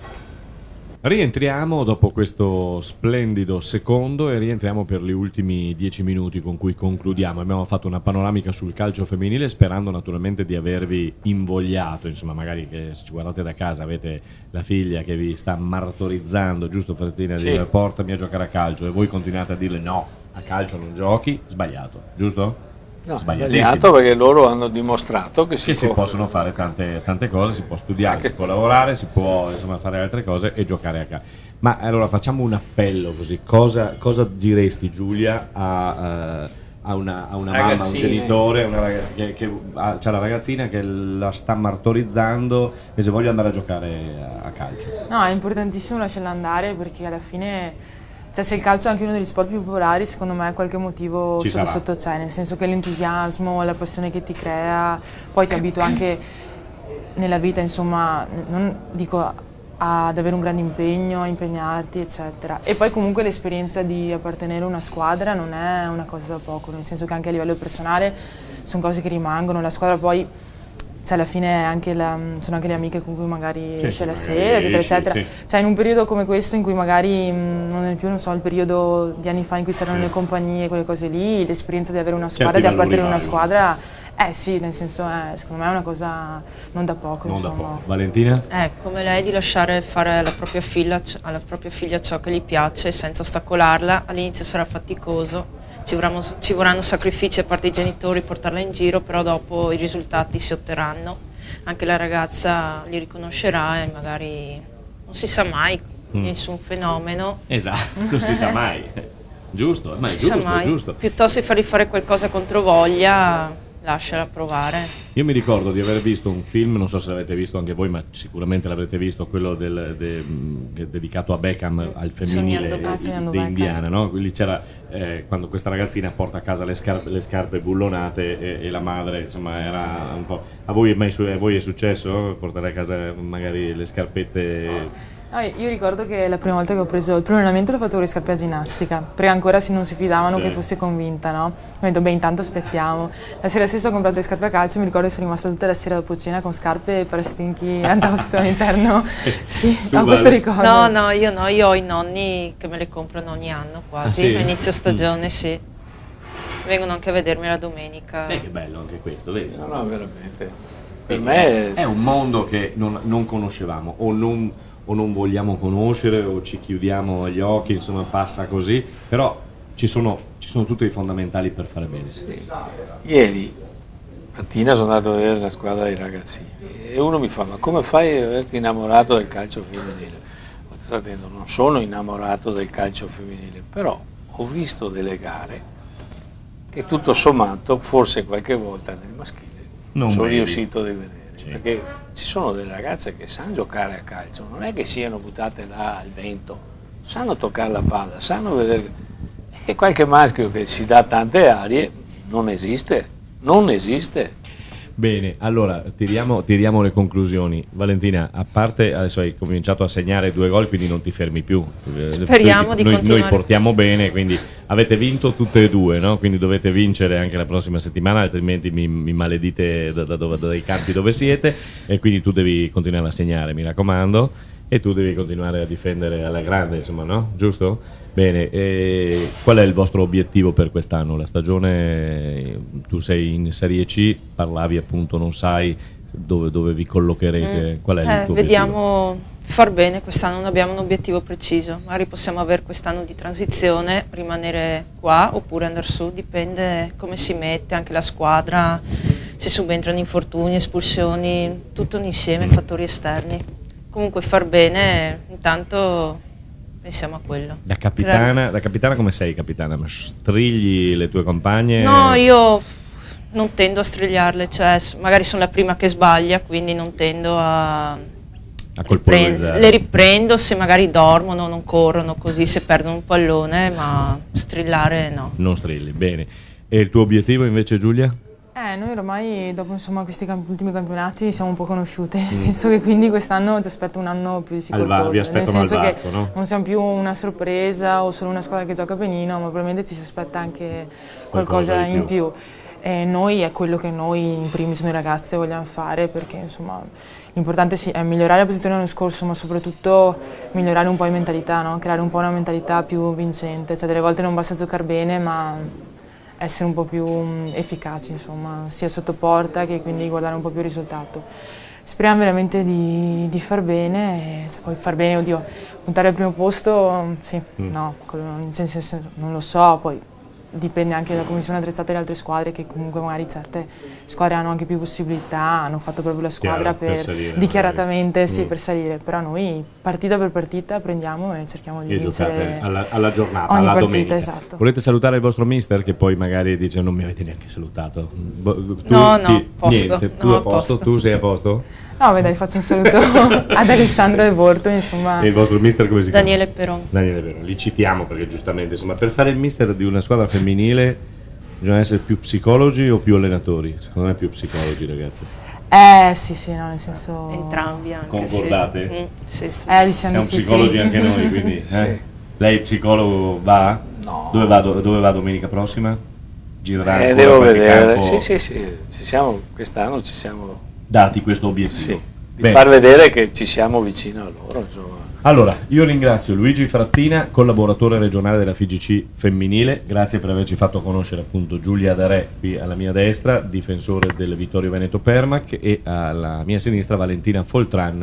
Rientriamo dopo questo splendido secondo e rientriamo per gli ultimi 10 minuti con cui concludiamo. Abbiamo fatto una panoramica sul calcio femminile, sperando naturalmente di avervi invogliato, insomma, magari che se ci guardate da casa avete la figlia che vi sta martorizzando, giusto Frattina, di dire portami a giocare a calcio, e voi continuate a dirle no, a calcio non giochi, sbagliato, giusto? No, sbagliato, perché loro hanno dimostrato che si possono fare tante cose, si può studiare, si può lavorare, si può insomma fare altre cose e giocare a calcio. Ma allora facciamo un appello così, cosa diresti Giulia a una mamma, a un genitore, a una ragazza che c'ha la ragazzina che la sta martorizzando e se voglio andare a giocare a calcio? No, è importantissimo lasciarla andare, perché alla fine... Cioè, se il calcio è anche uno degli sport più popolari, secondo me qualche motivo sotto c'è, nel senso che l'entusiasmo, la passione che ti crea, poi ti abitua anche nella vita, insomma, non dico ad avere un grande impegno, a impegnarti, eccetera. E poi comunque l'esperienza di appartenere a una squadra non è una cosa da poco, nel senso che anche a livello personale sono cose che rimangono, la squadra poi... Cioè alla fine sono anche le amiche con cui magari esce la sera, eccetera, eccetera. Sì. Cioè in un periodo come questo in cui magari non è più, non so, il periodo di anni fa in cui c'erano le compagnie, quelle cose lì, l'esperienza di avere una squadra, di appartenere a una squadra, sì, nel senso secondo me è una cosa non da poco. Non insomma. da poco. Valentina? Come lei, di lasciare fare alla propria figlia ciò che gli piace senza ostacolarla. All'inizio sarà faticoso. Ci vorranno sacrifici a parte i genitori, portarla in giro, però dopo i risultati si otterranno, anche la ragazza li riconoscerà e magari non si sa mai, nessun fenomeno. Esatto, non si sa mai, giusto, ma è giusto. Piuttosto di fargli fare qualcosa contro voglia, lasciala provare. Io mi ricordo di aver visto un film, non so se l'avete visto anche voi, ma sicuramente l'avrete visto, quello dedicato a Beckham, al femminile di Indiana, no? Quindi c'era quando questa ragazzina porta a casa le scarpe bullonate e la madre, insomma, era un po'... A voi è successo portare a casa magari le scarpette? Io ricordo che la prima volta che ho preso il primo allenamento l'ho fatto con le scarpe a ginnastica, perché ancora non si fidavano che fosse convinta, no? Ho detto, intanto aspettiamo. La sera stessa ho comprato le scarpe a calcio, mi ricordo che sono rimasta tutta la sera dopo cena con scarpe e parastinchi addosso all'interno. Sì, ho questo ricordo. No, io ho i nonni che me le comprano ogni anno quasi, a inizio stagione, sì. vengono anche a vedermi la domenica. Che bello anche questo, vedi? No, veramente. Per me è un mondo che non conoscevamo o non vogliamo conoscere o ci chiudiamo agli occhi, insomma passa così, però ci sono tutti i fondamentali per fare bene. Sì. Ieri mattina sono andato a vedere la squadra dei ragazzini e uno mi fa: ma come fai ad averti innamorato del calcio femminile? Sto dicendo, non sono innamorato del calcio femminile, però ho visto delle gare che tutto sommato forse qualche volta nel maschile non sono riuscito a vedere, perché ci sono delle ragazze che sanno giocare a calcio, non è che siano buttate là al vento, sanno toccare la palla, sanno vedere. Che qualche maschio che si dà tante arie non esiste. Bene, allora tiriamo le conclusioni. Valentina, a parte adesso hai cominciato a segnare 2 gol, quindi non ti fermi più. Speriamo di continuare. Noi portiamo bene, quindi avete vinto tutte e 2, no? Quindi dovete vincere anche la prossima settimana, altrimenti mi maledite dai campi dove siete, e quindi tu devi continuare a segnare, mi raccomando, e tu devi continuare a difendere alla grande, insomma, no? Giusto? Bene, qual è il vostro obiettivo per quest'anno? La stagione, tu sei in Serie C, parlavi appunto, non sai dove vi collocherete, qual è il tuo vediamo obiettivo? Far bene, quest'anno non abbiamo un obiettivo preciso, magari possiamo avere quest'anno di transizione, rimanere qua oppure andare su, dipende come si mette anche la squadra, se subentrano infortuni, espulsioni, tutto un insieme, fattori esterni. Comunque far bene, intanto pensiamo a quello. Da capitana come sei, capitana? Ma strigli le tue compagne? No, io non tendo a strigliarle, cioè magari sono la prima che sbaglia, quindi non tendo a colpevolizzare. Le riprendo se magari dormono, non corrono così, se perdono un pallone, ma strillare no. Non strilli, bene. E il tuo obiettivo invece, Giulia? Noi ormai dopo questi ultimi campionati siamo un po' conosciute, nel senso che quindi quest'anno ci aspetta un anno più difficoltoso, nel senso che no? non siamo più una sorpresa o solo una squadra che gioca benino, ma probabilmente ci si aspetta anche qualcosa in più. E noi è quello che noi in primis noi ragazze vogliamo fare, perché insomma l'importante è migliorare la posizione dell'anno scorso, ma soprattutto migliorare un po' di mentalità, no? Creare un po' una mentalità più vincente, cioè delle volte non basta giocare bene, ma essere un po' più efficaci, insomma, sia sotto porta che quindi guardare un po' più il risultato. Speriamo veramente di far bene, cioè poi far bene, oddio, puntare al primo posto, sì, no, nel senso non lo so, poi dipende anche da come sono attrezzate le altre squadre, che comunque magari certe squadre hanno anche più possibilità, hanno fatto proprio la squadra per salire, dichiaratamente sì, per salire, però noi partita per partita prendiamo e cerchiamo di vincere alla giornata, ogni alla partita, domenica. esatto. Volete salutare il vostro mister, che poi magari dice non mi avete neanche salutato? Niente, tu a posto? Tu sei a posto? No, dai, faccio un saluto ad Alessandro De Borto, insomma. E il vostro mister come si chiama? Daniele Peron. Daniele Peron, li citiamo perché giustamente, insomma, per fare il mister di una squadra femminile bisogna essere più psicologi o più allenatori? Secondo me più psicologi, ragazze. Sì, no, nel senso... Entrambi anche. Concordate? Sì. Siamo psicologi anche noi, quindi... Sì. Lei psicologo va? No. Dove va domenica prossima? Girerà devo vedere, sì, quest'anno ci siamo... dati questo obiettivo. Sì, di far vedere che ci siamo vicino a loro, insomma. Allora, io ringrazio Luigi Frattina, collaboratore regionale della FIGC femminile, grazie per averci fatto conoscere appunto Giulia Darè qui alla mia destra, difensore del Vittorio Veneto Permac, e alla mia sinistra Valentina Foltran,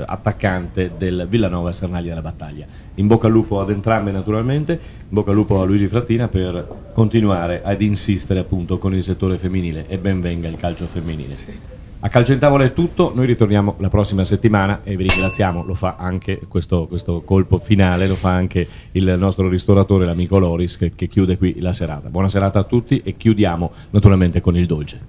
attaccante del Villanova Sernaglia della Battaglia. In bocca al lupo ad entrambe naturalmente, in bocca al lupo a Luigi Frattina per continuare ad insistere appunto con il settore femminile, e ben venga il calcio femminile. Sì. A Calcio in Tavola è tutto, noi ritorniamo la prossima settimana e vi ringraziamo, lo fa anche questo colpo finale, lo fa anche il nostro ristoratore, l'amico Loris, che chiude qui la serata. Buona serata a tutti e chiudiamo naturalmente con il dolce.